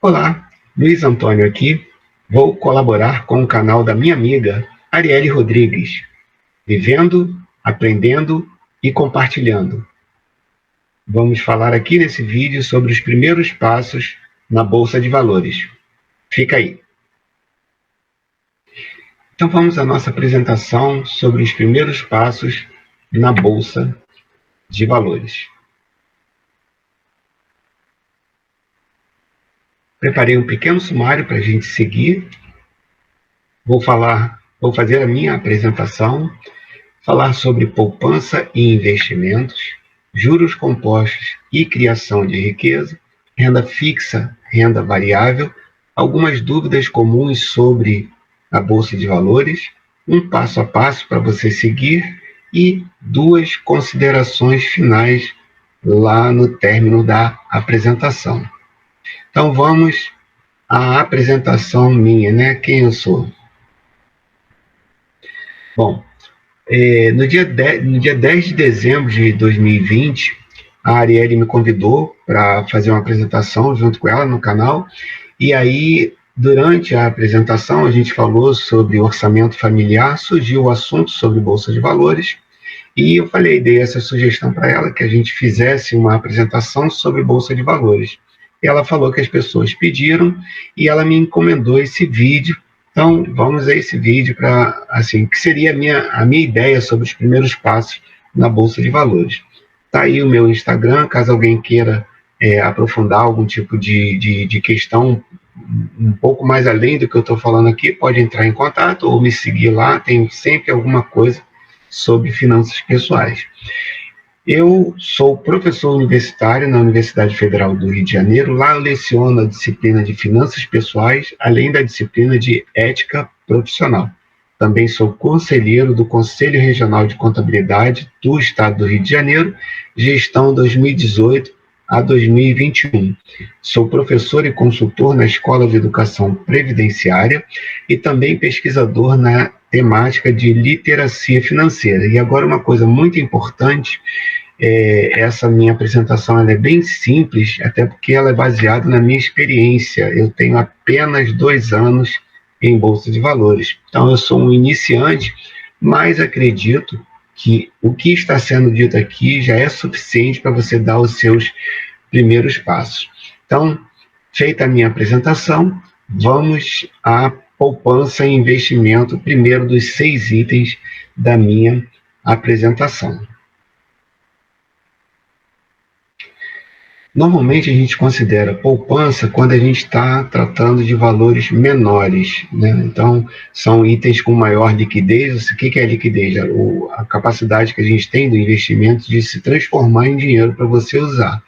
Olá, Luiz Antônio aqui. Vou colaborar com o canal da minha amiga Arielle Rodrigues, vivendo, aprendendo e compartilhando. Vamos falar aqui nesse vídeo sobre os primeiros passos na Bolsa de Valores. Fica aí. Então vamos à nossa apresentação sobre os primeiros passos na Bolsa de Valores. Preparei um pequeno sumário para a gente seguir. Vou fazer a minha apresentação, falar sobre poupança e investimentos, juros compostos e criação de riqueza, renda fixa, renda variável, algumas dúvidas comuns sobre a Bolsa de Valores, um passo a passo para você seguir e duas considerações finais lá no término da apresentação. Então vamos à apresentação minha, né? Quem eu sou? Bom, no dia 10 de dezembro de 2020, a Arielle me convidou para fazer uma apresentação junto com ela no canal, e aí, durante a apresentação, a gente falou sobre orçamento familiar, surgiu o assunto sobre Bolsa de Valores, e eu dei essa sugestão para ela, que a gente fizesse uma apresentação sobre Bolsa de Valores. E ela falou que as pessoas pediram, e ela me encomendou esse vídeo. Então, vamos a esse vídeo para, assim, que seria a minha ideia sobre os primeiros passos na Bolsa de Valores. Está aí o meu Instagram, caso alguém queira aprofundar algum tipo de questão um pouco mais além do que eu estou falando aqui, pode entrar em contato ou me seguir lá, tem sempre alguma coisa sobre finanças pessoais. Eu sou professor universitário na Universidade Federal do Rio de Janeiro. Lá eu leciono a disciplina de finanças pessoais, além da disciplina de ética profissional. Também sou conselheiro do Conselho Regional de Contabilidade do Estado do Rio de Janeiro, gestão 2018 a 2021. Sou professor e consultor na Escola de Educação Previdenciária e também pesquisador na temática de literacia financeira. E agora uma coisa muito importante, essa minha apresentação ela é bem simples, até porque ela é baseada na minha experiência. Eu tenho apenas 2 anos em Bolsa de Valores. Então eu sou um iniciante, mas acredito que o que está sendo dito aqui já é suficiente para você dar os seus primeiros passos. Então, feita a minha apresentação, vamos à poupança e investimento, primeiro dos 6 itens da minha apresentação. Normalmente a gente considera poupança quando a gente está tratando de valores menores, né? Então, são itens com maior liquidez. O que é liquidez? A capacidade que a gente tem do investimento de se transformar em dinheiro para você usar.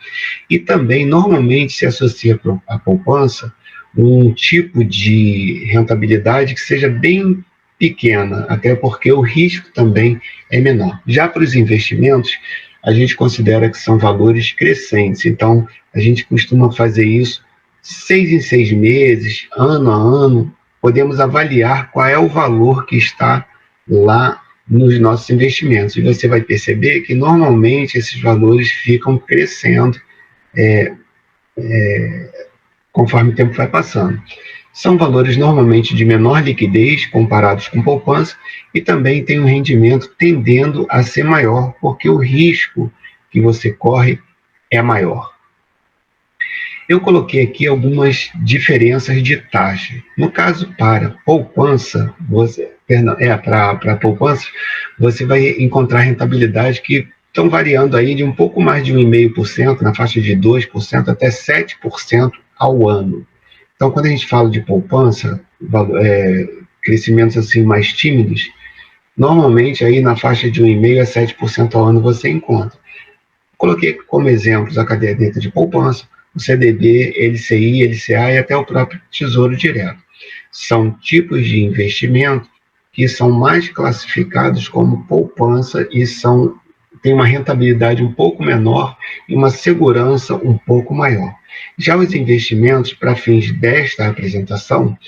E também, normalmente, se associa à poupança um tipo de rentabilidade que seja bem pequena, até porque o risco também é menor. Já para os investimentos, a gente considera que são valores crescentes. Então, a gente costuma fazer isso 6 em 6 meses, ano a ano. Podemos avaliar qual é o valor que está lá nos nossos investimentos. E você vai perceber que, normalmente, esses valores ficam crescendo conforme o tempo vai passando. São valores normalmente de menor liquidez comparados com poupança e também tem um rendimento tendendo a ser maior, porque o risco que você corre é maior. Eu coloquei aqui algumas diferenças de taxa. No caso, para poupança, para poupança, você vai encontrar rentabilidade que estão variando aí de um pouco mais de 1,5%, na faixa de 2% até 7% ao ano. Então, quando a gente fala de poupança, crescimentos assim mais tímidos, normalmente aí na faixa de 1,5% a 7% ao ano você encontra. Coloquei como exemplos a caderneta de poupança, o CDB, LCI, LCA e até o próprio Tesouro Direto. São tipos de investimento que são mais classificados como poupança e têm uma rentabilidade um pouco menor e uma segurança um pouco maior. Já os investimentos, para fins desta apresentação,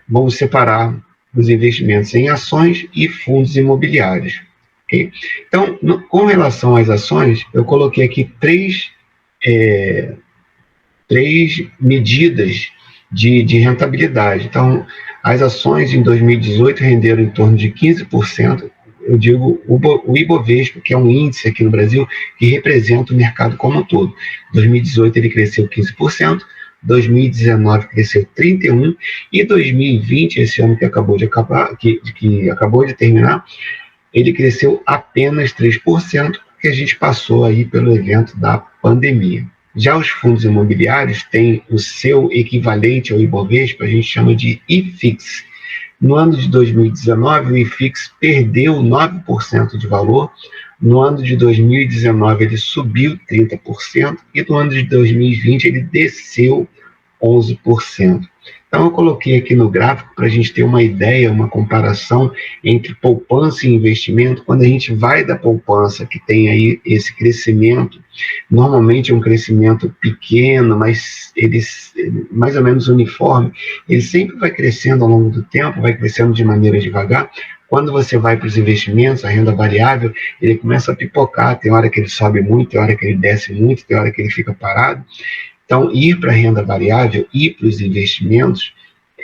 vamos separar os investimentos em ações e fundos imobiliários. Okay? Então, com relação às ações, eu coloquei aqui 3 três medidas de rentabilidade. Então, as ações em 2018 renderam em torno de 15%. Eu digo o Ibovespa, que é um índice aqui no Brasil, que representa o mercado como um todo. Em 2018 ele cresceu 15%, 2019 cresceu 31%, e 2020, esse ano que acabou de acabar, que acabou de terminar, ele cresceu apenas 3%, porque a gente passou aí pelo evento da pandemia. Já os fundos imobiliários têm o seu equivalente ao Ibovespa, a gente chama de IFIX. No ano de 2019, o IFIX perdeu 9% de valor, no ano de 2019 ele subiu 30%, e no ano de 2020 ele desceu 11%. Então, eu coloquei aqui no gráfico para a gente ter uma ideia, uma comparação entre poupança e investimento. Quando a gente vai da poupança, que tem aí esse crescimento, normalmente é um crescimento pequeno, mas ele mais ou menos uniforme, ele sempre vai crescendo ao longo do tempo, vai crescendo de maneira devagar. Quando você vai para os investimentos, a renda variável, ele começa a pipocar, tem hora que ele sobe muito, tem hora que ele desce muito, tem hora que ele fica parado. Então, ir para a renda variável, ir para os investimentos,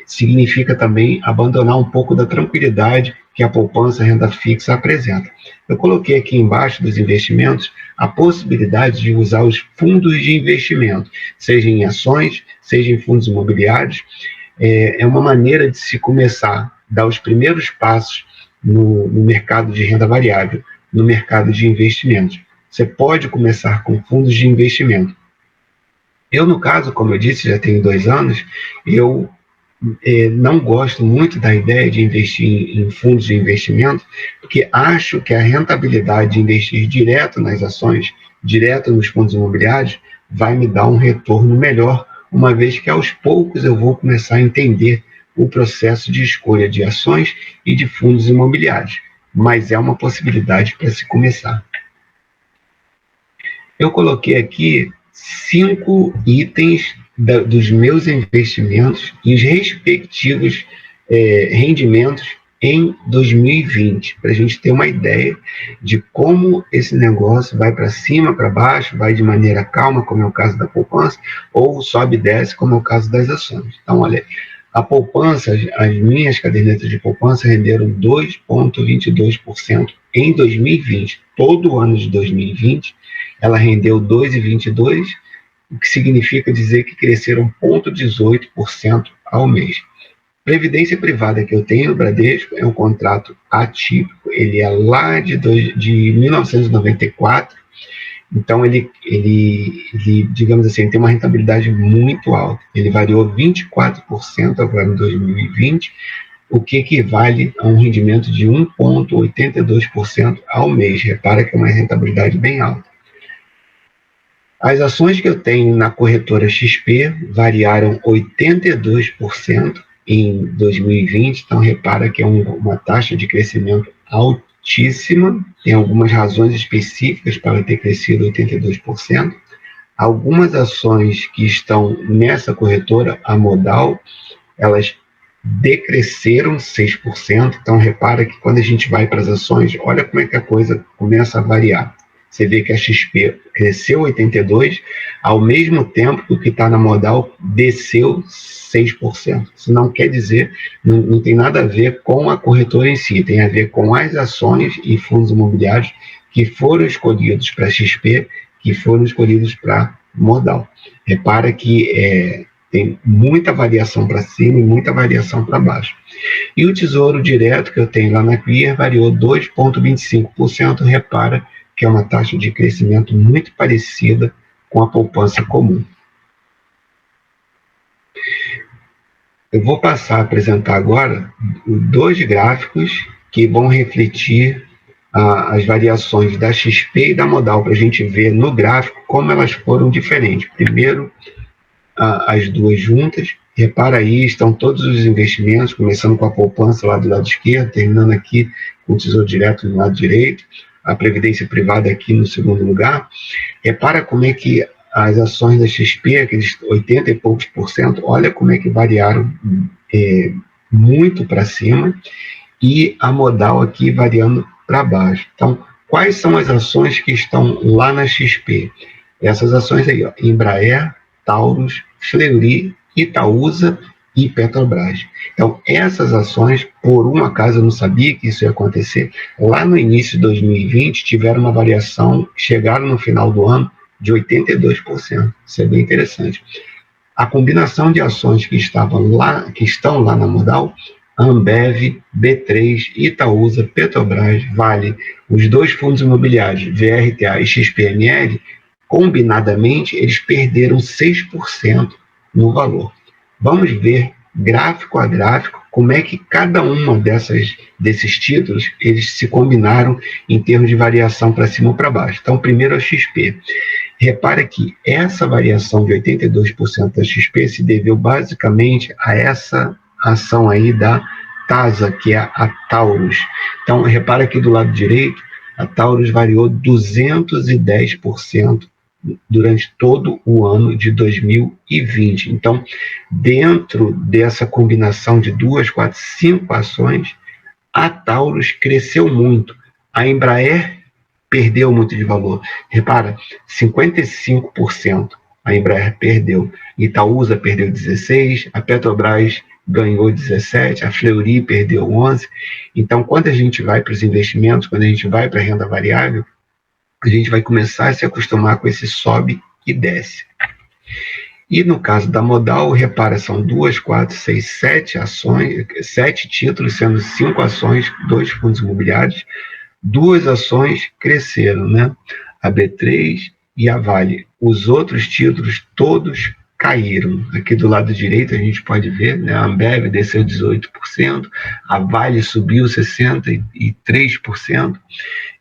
significa também abandonar um pouco da tranquilidade que a poupança renda fixa apresenta. Eu coloquei aqui embaixo dos investimentos a possibilidade de usar os fundos de investimento, seja em ações, seja em fundos imobiliários. É uma maneira de se começar a dar os primeiros passos no mercado de renda variável, no mercado de investimentos. Você pode começar com fundos de investimento. Eu, no caso, como eu disse, já tenho 2 anos, eu não gosto muito da ideia de investir em fundos de investimento, porque acho que a rentabilidade de investir direto nas ações, direto nos fundos imobiliários, vai me dar um retorno melhor, uma vez que aos poucos eu vou começar a entender o processo de escolha de ações e de fundos imobiliários. Mas é uma possibilidade para se começar. Eu coloquei aqui 5 itens dos meus investimentos e os respectivos rendimentos em 2020, para a gente ter uma ideia de como esse negócio vai para cima, para baixo, vai de maneira calma, como é o caso da poupança, ou sobe e desce, como é o caso das ações. Então, olha, a poupança, as minhas cadernetas de poupança renderam 2,22% em 2020. Todo o ano de 2020, ela rendeu 2,22%, o que significa dizer que cresceram 0,18% ao mês. Previdência privada que eu tenho no Bradesco é um contrato atípico, ele é lá de 1994, então ele, digamos assim, tem uma rentabilidade muito alta. Ele variou 24% agora em 2020, o que equivale a um rendimento de 1,82% ao mês. Repara que é uma rentabilidade bem alta. As ações que eu tenho na corretora XP variaram 82% em 2020, então repara que é uma taxa de crescimento altíssima, tem algumas razões específicas para ter crescido 82%. Algumas ações que estão nessa corretora, a Modal, elas decresceram 6%, então repara que quando a gente vai para as ações, olha como é que a coisa começa a variar. Você vê que a XP cresceu 82%, ao mesmo tempo que o que está na Modal desceu 6%. Isso não quer dizer, não tem nada a ver com a corretora em si, tem a ver com as ações e fundos imobiliários que foram escolhidos para XP, que foram escolhidos para Modal. Repara que tem muita variação para cima e muita variação para baixo. E o Tesouro Direto que eu tenho lá na Clear variou 2,25%, repara que é uma taxa de crescimento muito parecida com a poupança comum. Eu vou passar a apresentar agora 2 gráficos que vão refletir as variações da XP e da Modal, para a gente ver no gráfico como elas foram diferentes. Primeiro, as duas juntas. Repara aí, estão todos os investimentos, começando com a poupança lá do lado esquerdo, terminando aqui com o Tesouro Direto no lado direito, a Previdência Privada aqui no segundo lugar. Repara como é que as ações da XP, aqueles 80 e poucos %, olha como é que variaram muito para cima, e a Modal aqui variando para baixo. Então, quais são as ações que estão lá na XP? Essas ações aí, ó, Embraer, Taurus, Fleury, Itaúsa e Petrobras. Então, essas ações, por um acaso eu não sabia que isso ia acontecer, lá no início de 2020 tiveram uma variação, chegaram no final do ano de 82%. Isso é bem interessante. A combinação de ações que estão lá na Modal, Ambev, B3, Itaúsa, Petrobras, Vale, os dois fundos imobiliários, VRTA e XPML, combinadamente, eles perderam 6% no valor. Vamos ver, gráfico a gráfico, como é que cada uma desses títulos, eles se combinaram em termos de variação para cima ou para baixo. Então, primeiro é o XP. Repara que essa variação de 82% da XP se deveu basicamente a essa ação aí da TASA, que é a Taurus. Então, repara aqui do lado direito, a Taurus variou 210% durante todo o ano de 2020. Então, dentro dessa combinação de 2, 4, 5 ações, a Taurus cresceu muito. A Embraer perdeu muito de valor. Repara, 55% a Embraer perdeu. Itaúsa perdeu 16%, a Petrobras ganhou 17%, a Fleury perdeu 11%. Então, quando a gente vai para os investimentos, quando a gente vai para a renda variável, a gente vai começar a se acostumar com esse sobe e desce. E no caso da Modal, repara, são 2, 4, 6, 7 ações, 7 títulos, sendo 5 ações, 2 fundos imobiliários. 2 ações cresceram, né? A B3 e a Vale. Os outros títulos todos caíram. Aqui do lado direito a gente pode ver, né? A Ambev desceu 18%, a Vale subiu 63%.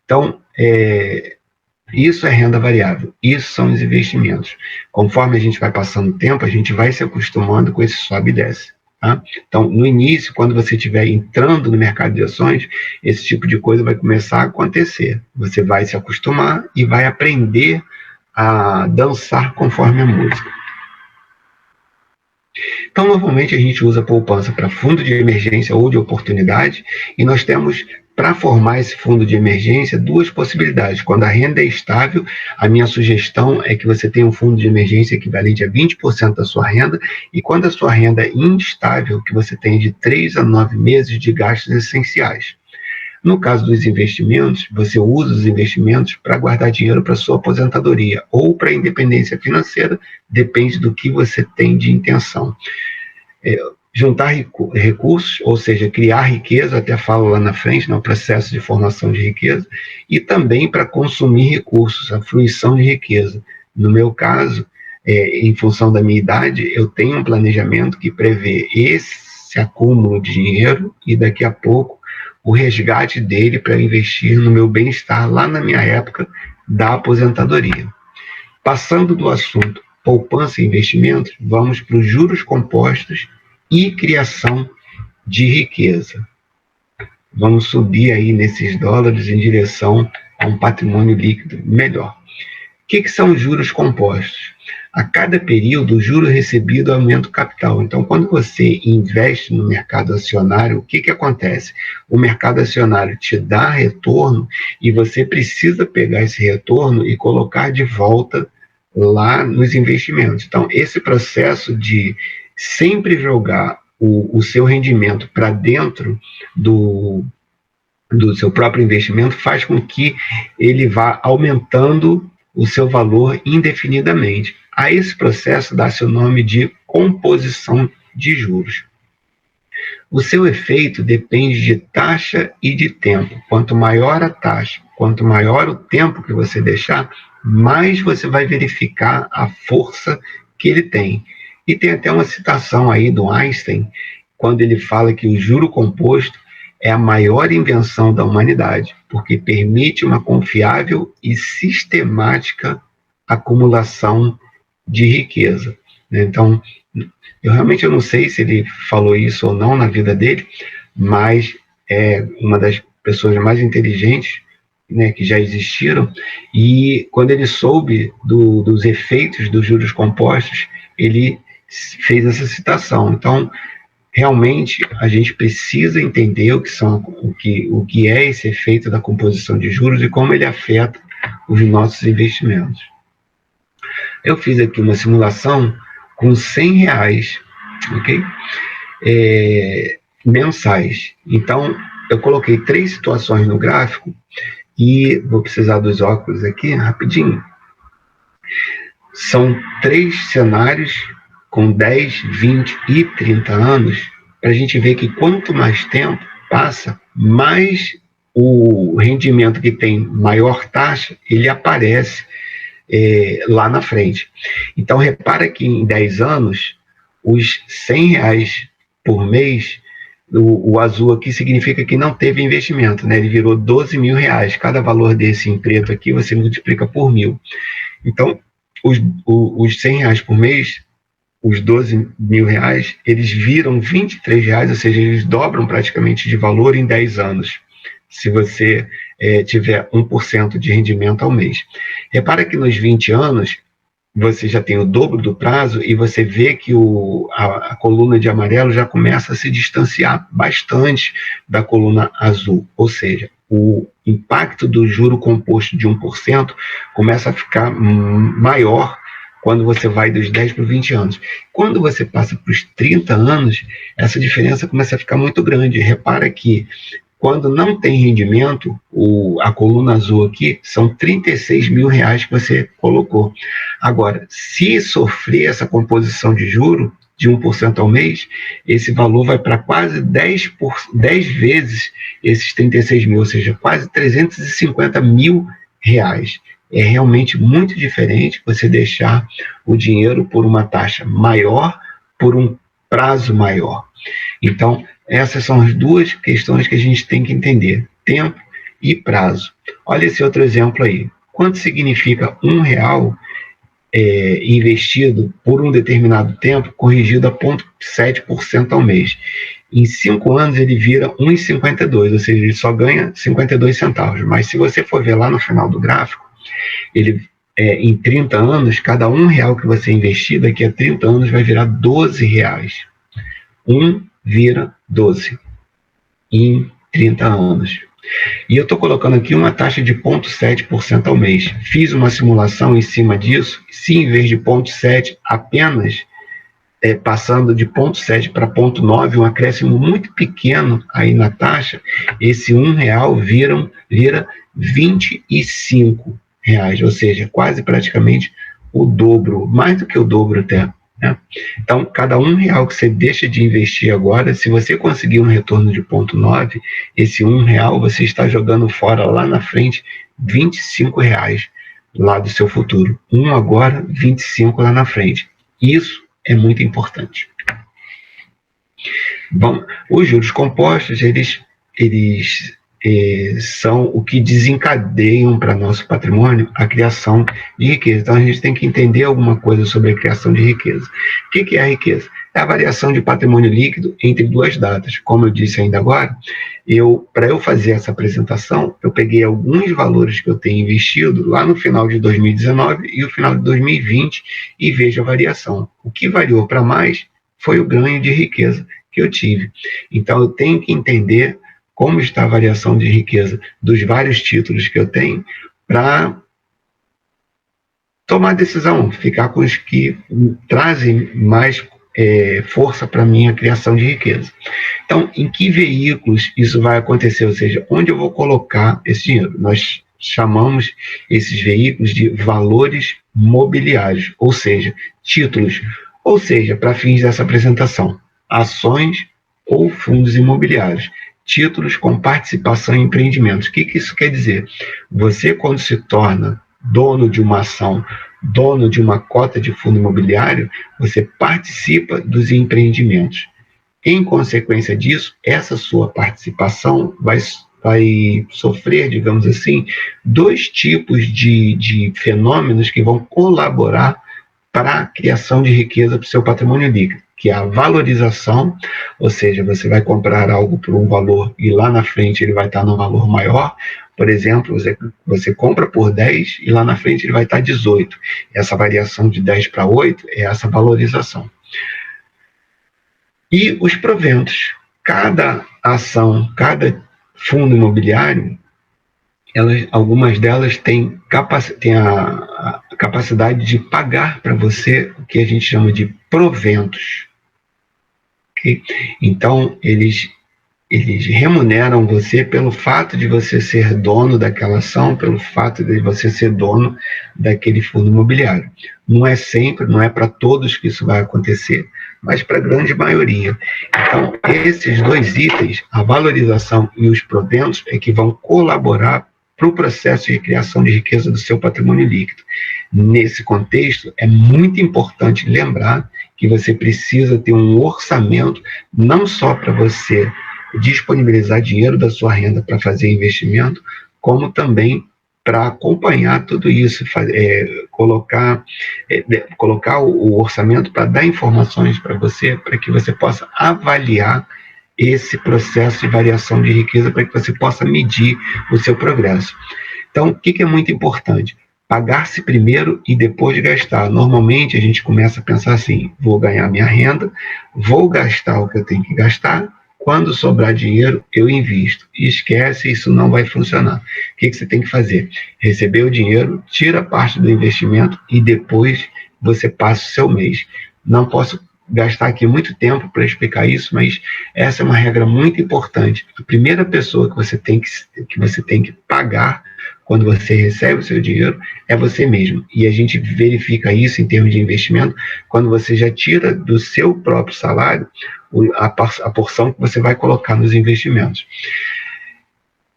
Então, isso é renda variável, isso são os investimentos. Conforme a gente vai passando o tempo, a gente vai se acostumando com esse sobe e desce. Tá? Então, no início, quando você estiver entrando no mercado de ações, esse tipo de coisa vai começar a acontecer. Você vai se acostumar e vai aprender a dançar conforme a música. Então, normalmente a gente usa poupança para fundo de emergência ou de oportunidade, e nós temos, para formar esse fundo de emergência, 2 possibilidades. Quando a renda é estável, a minha sugestão é que você tenha um fundo de emergência equivalente a 20% da sua renda, e quando a sua renda é instável, que você tenha de 3 a 9 meses de gastos essenciais. No caso dos investimentos, você usa os investimentos para guardar dinheiro para sua aposentadoria ou para a independência financeira, depende do que você tem de intenção. Juntar recursos, ou seja, criar riqueza, até falo lá na frente, no processo de formação de riqueza, e também para consumir recursos, a fruição de riqueza. No meu caso, em função da minha idade, eu tenho um planejamento que prevê esse acúmulo de dinheiro e daqui a pouco o resgate dele para investir no meu bem-estar lá na minha época da aposentadoria. Passando do assunto poupança e investimentos, vamos para os juros compostos e criação de riqueza. Vamos subir aí nesses dólares em direção a um patrimônio líquido melhor. O que são os juros compostos? A cada período, o juro recebido aumenta o capital. Então, quando você investe no mercado acionário, o que acontece? O mercado acionário te dá retorno e você precisa pegar esse retorno e colocar de volta lá nos investimentos. Então, esse processo de sempre jogar o seu rendimento para dentro do seu próprio investimento faz com que ele vá aumentando o seu valor indefinidamente. A esse processo dá-se o nome de composição de juros. O seu efeito depende de taxa e de tempo. Quanto maior a taxa, quanto maior o tempo que você deixar, mais você vai verificar a força que ele tem. E tem até uma citação aí do Einstein, quando ele fala que o juro composto é a maior invenção da humanidade, porque permite uma confiável e sistemática acumulação de riqueza. Então, eu realmente não sei se ele falou isso ou não na vida dele, mas é uma das pessoas mais inteligentes, né, que já existiram, e quando ele soube dos efeitos dos juros compostos, ele fez essa citação. Então, realmente, a gente precisa entender o que é esse efeito da composição de juros e como ele afeta os nossos investimentos. Eu fiz aqui uma simulação com R$ 100, ok? Mensais. Então, eu coloquei 3 situações no gráfico e vou precisar dos óculos aqui rapidinho. São 3 cenários com 10, 20 e 30 anos, para a gente ver que quanto mais tempo passa, mais o rendimento que tem maior taxa, ele aparece lá na frente. Então, repara que em 10 anos, os R$ 100 por mês, o azul aqui significa que não teve investimento, né? Ele virou R$ 12.000. Cada valor desse em preto aqui, você multiplica por 1.000. Então, os R$ 100 por mês, os R$ 12.000, eles viram R$ 23, ou seja, eles dobram praticamente de valor em 10 anos, se você tiver 1% de rendimento ao mês. Repara que nos 20 anos, você já tem o dobro do prazo e você vê que a coluna de amarelo já começa a se distanciar bastante da coluna azul, ou seja, o impacto do juro composto de 1% começa a ficar maior quando você vai dos 10 para os 20 anos. Quando você passa para os 30 anos, essa diferença começa a ficar muito grande. Repara que quando não tem rendimento, a coluna azul aqui, são R$ 36.000 que você colocou. Agora, se sofrer essa composição de juro de 1% ao mês, esse valor vai para quase 10 vezes esses 36 mil, ou seja, quase R$ 350.000. É realmente muito diferente você deixar o dinheiro por uma taxa maior, por um prazo maior. Então, essas são as duas questões que a gente tem que entender: tempo e prazo. Olha esse outro exemplo aí. Quanto significa R$ 1 investido por um determinado tempo, corrigido a 0,7% ao mês? Em 5 anos ele vira 1,52, ou seja, ele só ganha 52 centavos. Mas se você for ver lá no final do gráfico, ele em 30 anos, cada R$ 1 que você investir, daqui a 30 anos vai virar R$ 12. 1 vira 12 em 30 anos. E eu estou colocando aqui uma taxa de 0,7% ao mês. Fiz uma simulação em cima disso. Se em vez de 0,7 apenas passando de 0,7 para 0,9, um acréscimo muito pequeno aí na taxa, esse R$ 1 vira R$ 25, ou seja, quase praticamente o dobro, mais do que o dobro até. Né? Então, cada R$ 1 que você deixa de investir agora, se você conseguir um retorno de 0,9, esse R$ 1 você está jogando fora lá na frente R$ 25 lá do seu futuro. Agora, 25 lá na frente. Isso é muito importante. Bom, os juros compostos, eles são o que desencadeiam para nosso patrimônio a criação de riqueza. Então, a gente tem que entender alguma coisa sobre a criação de riqueza. O que é a riqueza? É a variação de patrimônio líquido entre duas datas. Como eu disse ainda agora, para eu fazer essa apresentação, eu peguei alguns valores que eu tenho investido lá no final de 2019 e o final de 2020 e vejo a variação. O que variou para mais foi o ganho de riqueza que eu tive. Então, eu tenho que entender como está a variação de riqueza dos vários títulos que eu tenho para tomar decisão, ficar com os que trazem mais força para a minha criação de riqueza. Então, em que veículos isso vai acontecer? Ou seja, onde eu vou colocar esse dinheiro? Nós chamamos esses veículos de valores mobiliários, ou seja, títulos, ou seja, para fins dessa apresentação, ações ou fundos imobiliários, títulos com participação em empreendimentos. O que isso quer dizer? Você, quando se torna dono de uma ação, dono de uma cota de fundo imobiliário, você participa dos empreendimentos. Em consequência disso, essa sua participação vai sofrer, digamos assim, 2 tipos de fenômenos que vão colaborar para a criação de riqueza para o seu patrimônio líquido, que é a valorização, ou seja, você vai comprar algo por um valor e lá na frente ele vai estar num valor maior. Por exemplo, você compra por 10 e lá na frente ele vai estar 18. Essa variação de 10 para 8 é essa valorização. E os proventos. Cada ação, cada fundo imobiliário, algumas delas têm a capacidade de pagar para você o que a gente chama de proventos. Okay? Então, eles remuneram você pelo fato de você ser dono daquela ação, pelo fato de você ser dono daquele fundo imobiliário. Não é sempre, não é para todos que isso vai acontecer, mas para a grande maioria. Então, esses dois itens, a valorização e os proventos, é que vão colaborar para o processo de criação de riqueza do seu patrimônio líquido. Nesse contexto, é muito importante lembrar que você precisa ter um orçamento, não só para você disponibilizar dinheiro da sua renda para fazer investimento, como também para acompanhar tudo isso, colocar o orçamento para dar informações para você, para que você possa avaliar esse processo de variação de riqueza, para que você possa medir o seu progresso. Então, o que é muito importante? Pagar-se primeiro e depois gastar. Normalmente a gente começa a pensar assim: vou ganhar minha renda, vou gastar o que eu tenho que gastar, quando sobrar dinheiro, eu invisto. E esquece, isso não vai funcionar. O que você tem que fazer? Receber o dinheiro, tira parte do investimento e depois você passa o seu mês. Não posso gastar aqui muito tempo para explicar isso, mas essa é uma regra muito importante. A primeira pessoa que você tem que pagar quando você recebe o seu dinheiro é você mesmo. E a gente verifica isso em termos de investimento quando você já tira do seu próprio salário a porção que você vai colocar nos investimentos.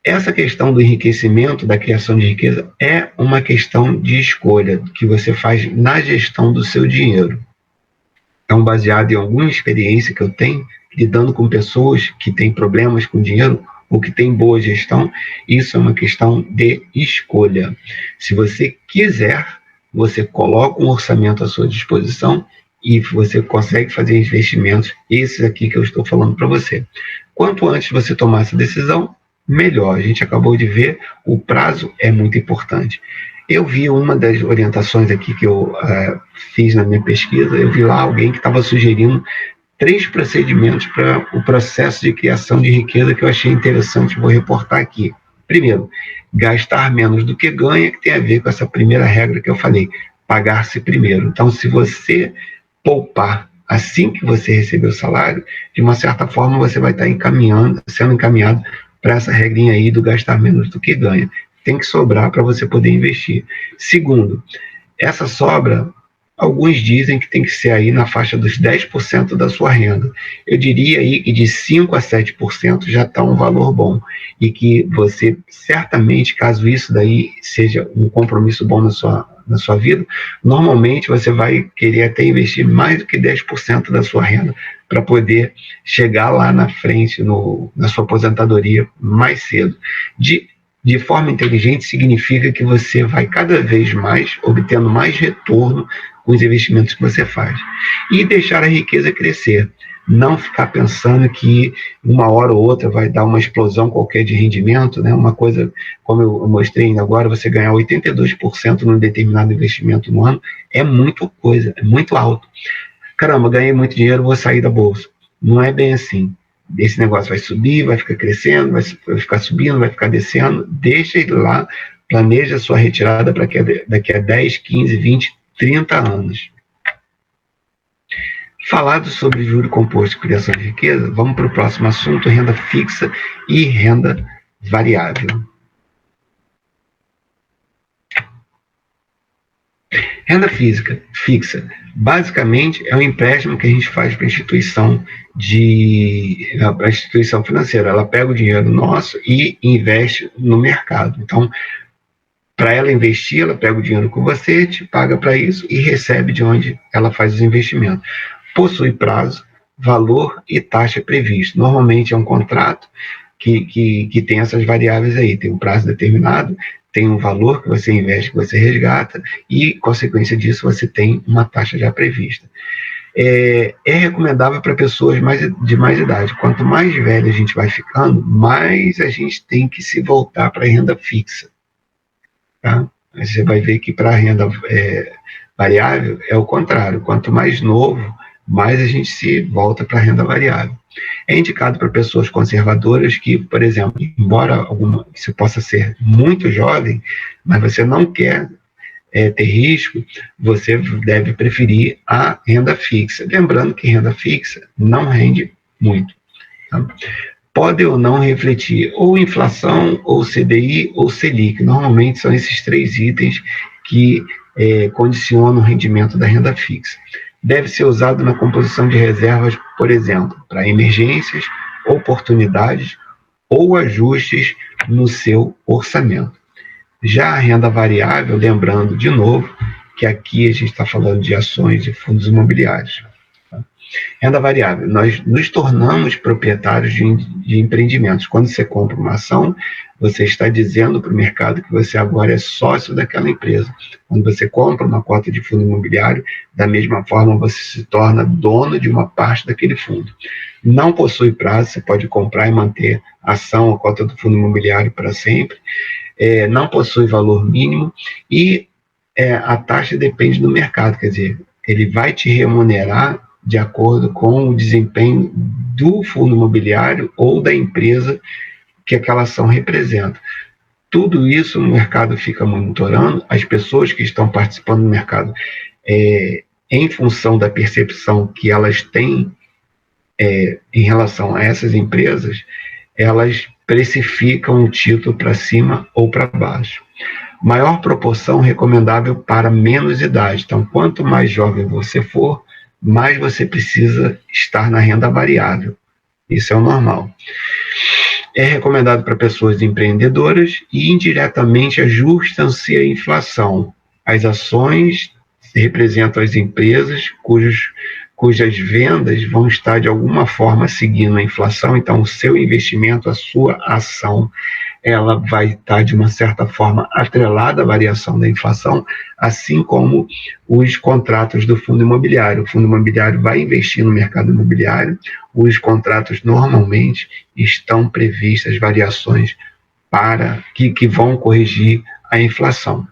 Essa questão do enriquecimento, da criação de riqueza, é uma questão de escolha que você faz na gestão do seu dinheiro. Então, baseado em alguma experiência que eu tenho, lidando com pessoas que têm problemas com dinheiro ou que têm boa gestão, isso é uma questão de escolha. Se você quiser, você coloca um orçamento à sua disposição e você consegue fazer investimentos, esses aqui que eu estou falando para você. Quanto antes você tomar essa decisão, melhor. A gente acabou de ver, o prazo é muito importante. Eu vi uma das orientações aqui que eu fiz na minha pesquisa, eu vi lá alguém que estava sugerindo 3 procedimentos para o processo de criação de riqueza que eu achei interessante, vou reportar aqui. Primeiro, gastar menos do que ganha, que tem a ver com essa primeira regra que eu falei, pagar-se primeiro. Então, se você poupar assim que você receber o salário, de uma certa forma você vai estar sendo encaminhado para essa regrinha aí do gastar menos do que ganha. Tem que sobrar para você poder investir. Segundo, essa sobra, alguns dizem que tem que ser aí na faixa dos 10% da sua renda. Eu diria aí que de 5% a 7% já está um valor bom. E que você, certamente, caso isso daí seja um compromisso bom na sua vida, normalmente você vai querer até investir mais do que 10% da sua renda para poder chegar lá na frente, na sua aposentadoria mais cedo. De forma inteligente significa que você vai cada vez mais obtendo mais retorno com os investimentos que você faz. E deixar a riqueza crescer. Não ficar pensando que uma hora ou outra vai dar uma explosão qualquer de rendimento, né? Uma coisa, como eu mostrei ainda agora, você ganhar 82% num determinado investimento no ano, é muita coisa, é muito alto. Caramba, ganhei muito dinheiro, vou sair da bolsa. Não é bem assim. Esse negócio vai subir, vai ficar crescendo, vai ficar subindo, vai ficar descendo. Deixa ele lá, planeja a sua retirada para daqui a 10, 15, 20, 30 anos. Falado sobre juro composto e criação de riqueza, vamos para o próximo assunto: renda fixa e renda variável. Renda fixa, basicamente é um empréstimo que a gente faz para a instituição financeira. Ela pega o dinheiro nosso e investe no mercado. Então, para ela investir, ela pega o dinheiro com você, te paga para isso e recebe de onde ela faz os investimentos. Possui prazo, valor e taxa previsto. Normalmente é um contrato que tem essas variáveis aí, tem um prazo determinado, tem um valor que você investe, que você resgata, e, consequência disso, você tem uma taxa já prevista. É recomendável para pessoas de mais idade. Quanto mais velho a gente vai ficando, mais a gente tem que se voltar para a renda fixa. Tá? Você vai ver que para a renda variável é o contrário. Quanto mais novo, mais a gente se volta para a renda variável. É indicado para pessoas conservadoras que, por exemplo, embora isso possa ser muito jovem, mas você não quer ter risco, você deve preferir a renda fixa. Lembrando que renda fixa não rende muito. Tá? Pode ou não refletir ou inflação, ou CDI, ou Selic. Normalmente são esses 3 itens que condicionam o rendimento da renda fixa. Deve ser usado na composição de reservas, por exemplo, para emergências, oportunidades ou ajustes no seu orçamento. Já a renda variável, lembrando de novo que aqui a gente está falando de ações e fundos imobiliários. Renda variável, nós nos tornamos proprietários de empreendimentos. Quando você compra uma ação, você está dizendo para o mercado que você agora é sócio daquela empresa. Quando você compra uma cota de fundo imobiliário, da mesma forma você se torna dono de uma parte daquele fundo. Não possui prazo, você pode comprar e manter a ação ou cota do fundo imobiliário para sempre. Não possui valor mínimo e a taxa depende do mercado, quer dizer, ele vai te remunerar de acordo com o desempenho do fundo imobiliário ou da empresa que aquela ação representa. Tudo isso o mercado fica monitorando, as pessoas que estão participando do mercado, em função da percepção que elas têm em relação a essas empresas, elas precificam o título para cima ou para baixo. Maior proporção recomendável para menos idade. Então, quanto mais jovem você for, mais você precisa estar na renda variável. Isso é o normal. É recomendado para pessoas empreendedoras e indiretamente ajustam-se à inflação. As ações representam as empresas cujas vendas vão estar de alguma forma seguindo a inflação, então o seu investimento, a sua ação, ela vai estar de uma certa forma atrelada à variação da inflação, assim como os contratos do fundo imobiliário. O fundo imobiliário vai investir no mercado imobiliário, os contratos normalmente estão previstas variações que vão corrigir a inflação.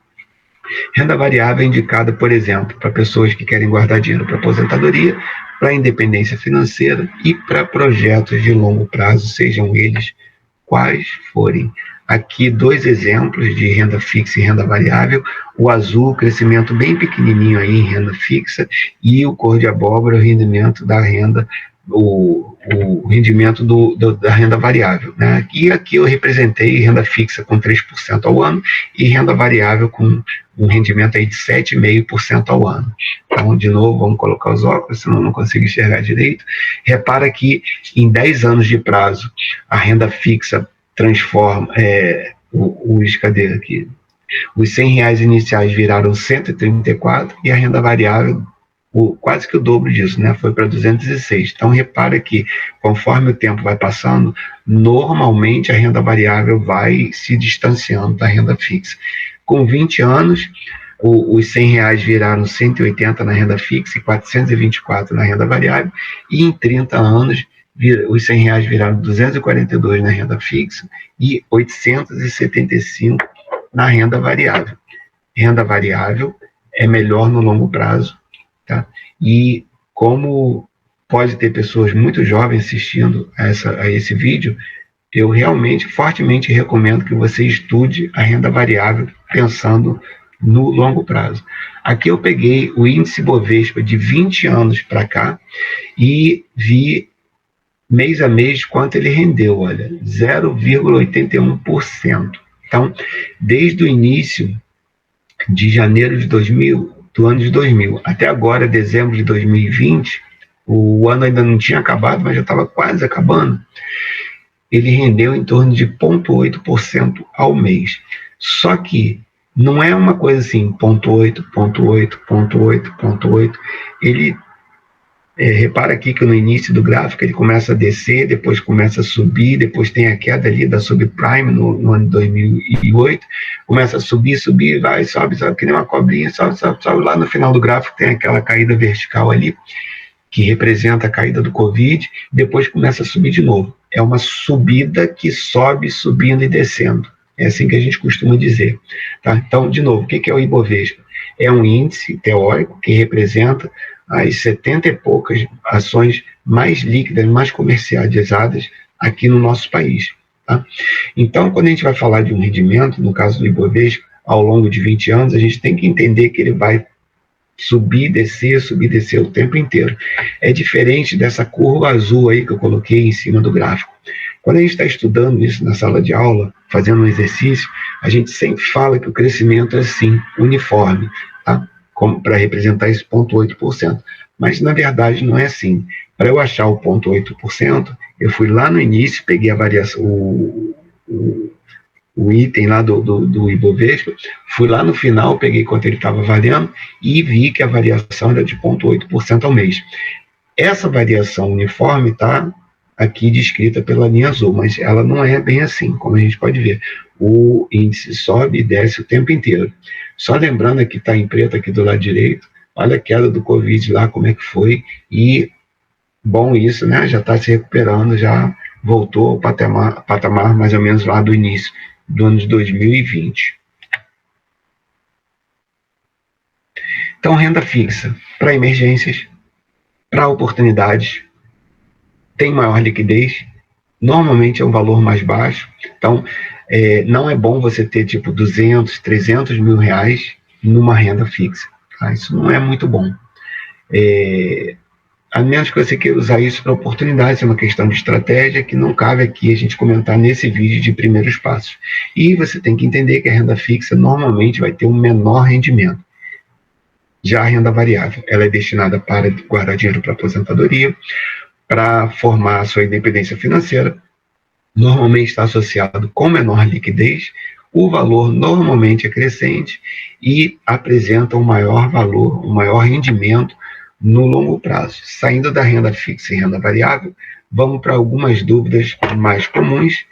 Renda variável é indicada, por exemplo, para pessoas que querem guardar dinheiro para aposentadoria, para independência financeira e para projetos de longo prazo, sejam eles quais forem. Aqui 2 exemplos de renda fixa e renda variável. O azul, crescimento bem pequenininho aí em renda fixa, e o cor de abóbora, o rendimento da renda, o rendimento da renda variável, né? E aqui eu representei renda fixa com 3% ao ano e renda variável com um rendimento aí de 7,5% ao ano. Então, de novo, vamos colocar os óculos, senão eu não consigo enxergar direito. Repara que em 10 anos de prazo, a renda fixa transforma, cadê aqui? Os R$100 iniciais viraram 134 e a renda variável quase que o dobro disso, né? Foi para 206. Então, repara que, conforme o tempo vai passando, normalmente a renda variável vai se distanciando da renda fixa. Com 20 anos, os R$100 viraram 180 na renda fixa e 424 na renda variável, e em 30 anos, os R$100 viraram 242 na renda fixa e 875 na renda variável. Renda variável é melhor no longo prazo, tá? E como pode ter pessoas muito jovens assistindo a esse vídeo, eu realmente, fortemente recomendo que você estude a renda variável pensando no longo prazo. Aqui eu peguei o índice Bovespa de 20 anos para cá e vi mês a mês quanto ele rendeu, olha, 0,81%. Então, desde o início de janeiro de 2000, do ano de 2000 até agora, dezembro de 2020, o ano ainda não tinha acabado, mas já estava quase acabando, ele rendeu em torno de 0,8% ao mês. Só que não é uma coisa assim, 0,8, 0,8, 0,8, 0,8. Ele, repara aqui que no início do gráfico ele começa a descer, depois começa a subir, depois tem a queda ali da subprime no ano de 2008, começa a subir, vai, sobe, que nem uma cobrinha, sobe, lá no final do gráfico tem aquela caída vertical ali, que representa a caída do Covid, depois começa a subir de novo. É uma subida que sobe, subindo e descendo. É assim que a gente costuma dizer. Tá? Então, de novo, o que é o Ibovespa? É um índice teórico que representa as 70 e poucas ações mais líquidas, mais comercializadas aqui no nosso país. Tá? Então, quando a gente vai falar de um rendimento, no caso do Ibovespa, ao longo de 20 anos, a gente tem que entender que ele vai subir e descer o tempo inteiro. É diferente dessa curva azul aí que eu coloquei em cima do gráfico. Quando a gente está estudando isso na sala de aula, fazendo um exercício, a gente sempre fala que o crescimento é assim, uniforme, tá? Para representar esse 0,8%. Mas, na verdade, não é assim. Para eu achar o 0,8%, eu fui lá no início, peguei a variação, o item lá do Ibovespa, fui lá no final, peguei quanto ele estava valendo e vi que a variação era de 0,8% ao mês. Essa variação uniforme está aqui descrita pela linha azul, mas ela não é bem assim, como a gente pode ver. O índice sobe e desce o tempo inteiro. Só lembrando que está em preto aqui do lado direito, olha a queda do Covid lá, como é que foi, e bom isso, né? Já está se recuperando, já voltou ao patamar mais ou menos lá do início do ano de 2020. Então, renda fixa para emergências, para oportunidades, tem maior liquidez, normalmente é um valor mais baixo, então não é bom você ter tipo 200, 300 mil reais numa renda fixa, tá? Isso não é muito bom. A menos que você queira usar isso para oportunidades, é uma questão de estratégia que não cabe aqui a gente comentar nesse vídeo de primeiros passos. E você tem que entender que a renda fixa normalmente vai ter um menor rendimento. Já a renda variável, ela é destinada para guardar dinheiro para aposentadoria, para formar a sua independência financeira, normalmente está associado com menor liquidez, o valor normalmente é crescente e apresenta um maior valor, um maior rendimento no longo prazo. Saindo da renda fixa e renda variável, vamos para algumas dúvidas mais comuns.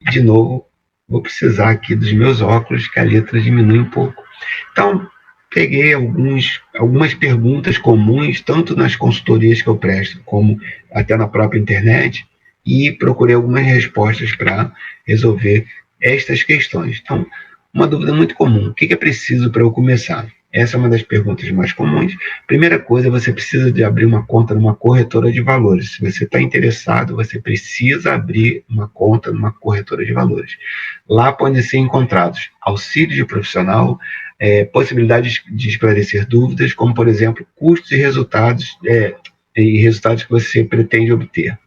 De novo, vou precisar aqui dos meus óculos, que a letra diminui um pouco. Então, peguei algumas perguntas comuns, tanto nas consultorias que eu presto, como até na própria internet, e procurei algumas respostas para resolver estas questões. Então, uma dúvida muito comum: o que é preciso para eu começar? Essa é uma das perguntas mais comuns. Primeira coisa, você precisa de abrir uma conta numa corretora de valores. Se você está interessado, você precisa abrir uma conta numa corretora de valores. Lá podem ser encontrados auxílio de profissional, possibilidades de esclarecer dúvidas, como, por exemplo, custos e resultados que você pretende obter.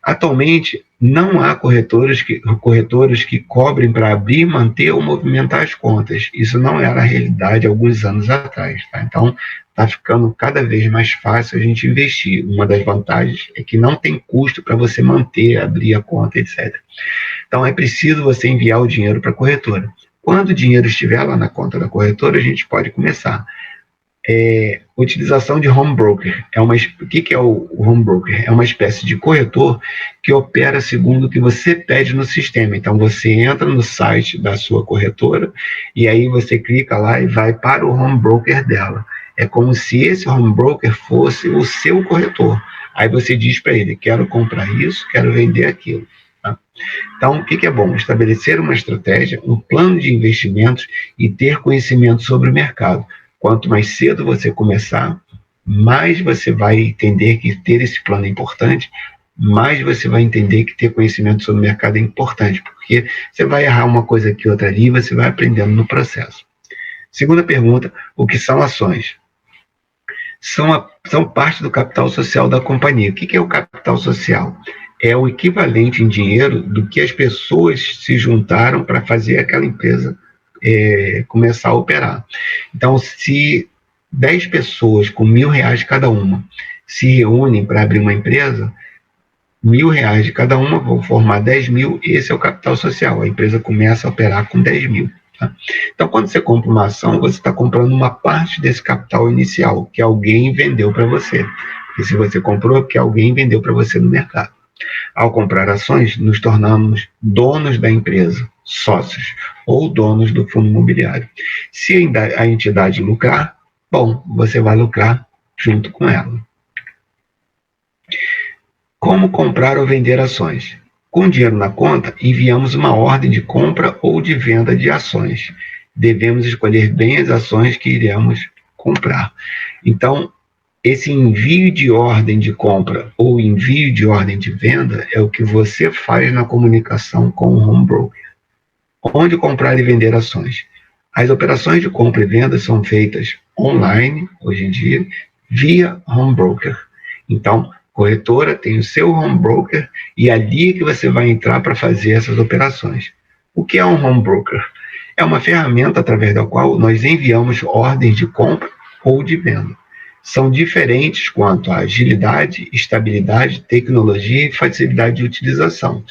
Atualmente, não há corretoras que cobrem para abrir, manter ou movimentar as contas. Isso não era a realidade há alguns anos atrás. Tá? Então, está ficando cada vez mais fácil a gente investir. Uma das vantagens é que não tem custo para você manter, abrir a conta, etc. Então, é preciso você enviar o dinheiro para a corretora. Quando o dinheiro estiver lá na conta da corretora, a gente pode começar. Utilização de home broker. O que é o home broker? É uma espécie de corretor que opera segundo o que você pede no sistema. Então, você entra no site da sua corretora e aí você clica lá e vai para o home broker dela. É como se esse home broker fosse o seu corretor. Aí você diz para ele: quero comprar isso, quero vender aquilo. Tá? Então, o que é bom? Estabelecer uma estratégia, um plano de investimentos e ter conhecimento sobre o mercado. Quanto mais cedo você começar, mais você vai entender que ter esse plano é importante, mais você vai entender que ter conhecimento sobre o mercado é importante, porque você vai errar uma coisa aqui, outra ali, e você vai aprendendo no processo. Segunda pergunta: o que são ações? São parte do capital social da companhia. O que é o capital social? É o equivalente em dinheiro do que as pessoas se juntaram para fazer aquela empresa começar a operar. Então, se 10 pessoas com R$1.000 cada uma se reúnem para abrir uma empresa, R$1.000 de cada uma vão formar 10 mil, esse é o capital social. A empresa começa a operar com 10 mil. Tá? Então, quando você compra uma ação, você está comprando uma parte desse capital inicial, que alguém vendeu para você. E se você comprou, é porque alguém vendeu para você no mercado. Ao comprar ações, nos tornamos donos da empresa, sócios, ou donos do fundo imobiliário. Se a entidade lucrar, bom, você vai lucrar junto com ela. Como comprar ou vender ações? Com dinheiro na conta, enviamos uma ordem de compra ou de venda de ações. Devemos escolher bem as ações que iremos comprar. Então, esse envio de ordem de compra ou envio de ordem de venda é o que você faz na comunicação com o home broker. Onde comprar e vender ações. As operações de compra e venda são feitas online, hoje em dia, via home broker. Então, corretora tem o seu home broker e é ali que você vai entrar para fazer essas operações. O que é um home broker? É uma ferramenta através da qual nós enviamos ordens de compra ou de venda. São diferentes quanto a agilidade, estabilidade, tecnologia e facilidade de utilização.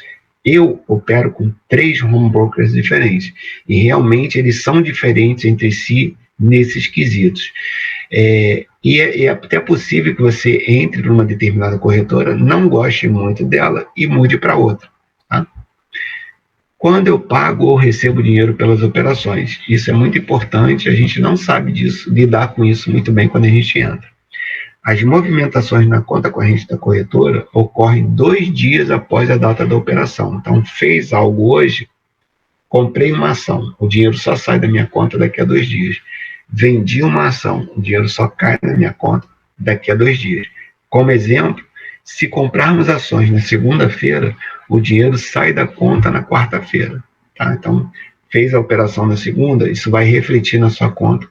Eu opero com 3 home brokers diferentes e realmente eles são diferentes entre si nesses quesitos. E é até possível que você entre numa determinada corretora, não goste muito dela e mude para outra. Tá? Quando eu pago ou recebo dinheiro pelas operações, isso é muito importante, a gente não sabe disso, lidar com isso muito bem quando a gente entra. As movimentações na conta corrente da corretora ocorrem 2 dias após a data da operação. Então, fez algo hoje, comprei uma ação, o dinheiro só sai da minha conta daqui a 2 dias. Vendi uma ação, o dinheiro só cai na minha conta daqui a 2 dias. Como exemplo, se comprarmos ações na segunda-feira, o dinheiro sai da conta na quarta-feira. Tá? Então, fez a operação na segunda, isso vai refletir na sua conta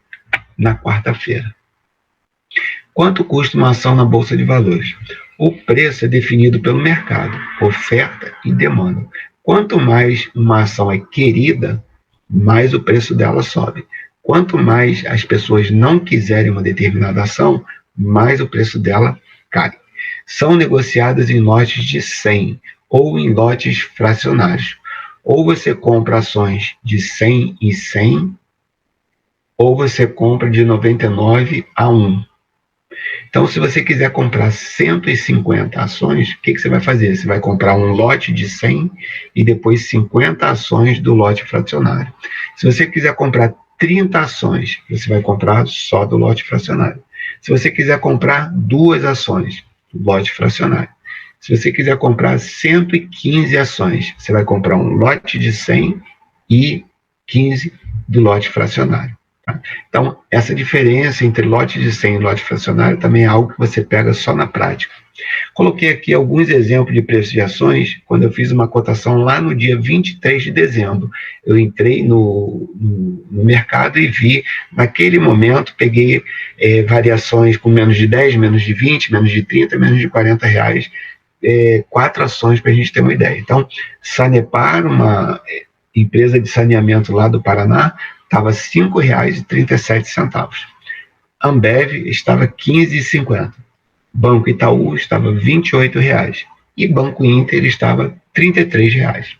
na quarta-feira. Quanto custa uma ação na Bolsa de Valores? O preço é definido pelo mercado, oferta e demanda. Quanto mais uma ação é querida, mais o preço dela sobe. Quanto mais as pessoas não quiserem uma determinada ação, mais o preço dela cai. São negociadas em lotes de 100 ou em lotes fracionários. Ou você compra ações de 100 e 100, ou você compra de 99 a 1. Então, se você quiser comprar 150 ações, o que você vai fazer? Você vai comprar um lote de 100 e depois 50 ações do lote fracionário. Se você quiser comprar 30 ações, você vai comprar só do lote fracionário. Se você quiser comprar 2 ações, lote fracionário. Se você quiser comprar 115 ações, você vai comprar um lote de 100 e 15 do lote fracionário. Então, essa diferença entre lote de 100 e lote fracionário também é algo que você pega só na prática. Coloquei aqui alguns exemplos de preços de ações quando eu fiz uma cotação lá no dia 23 de dezembro. Eu entrei no mercado e vi, naquele momento, peguei variações com menos de 10, menos de 20, menos de 30, menos de 40 reais, 4 ações para a gente ter uma ideia. Então, Sanepar, uma empresa de saneamento lá do Paraná, estava R$ 5,37. Ambev estava R$ 15,50. Banco Itaú estava R$ 28,00. E Banco Inter estava R$ 33,00.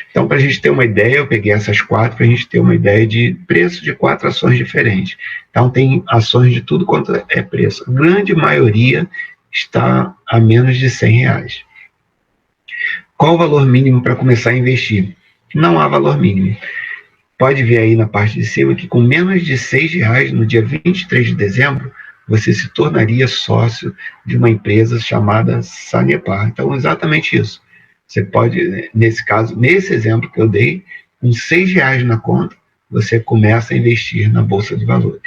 Então, para a gente ter uma ideia, eu peguei essas 4 para a gente ter uma ideia de preço de 4 ações diferentes. Então, tem ações de tudo quanto é preço. A grande maioria está a menos de R$ 100,00. Qual o valor mínimo para começar a investir? Não há valor mínimo. Pode ver aí na parte de cima que com menos de R$ 6,00 no dia 23 de dezembro, você se tornaria sócio de uma empresa chamada Sanepar. Então, exatamente isso. Você pode, nesse caso, nesse exemplo que eu dei, com R$ 6,00 na conta, você começa a investir na Bolsa de Valores.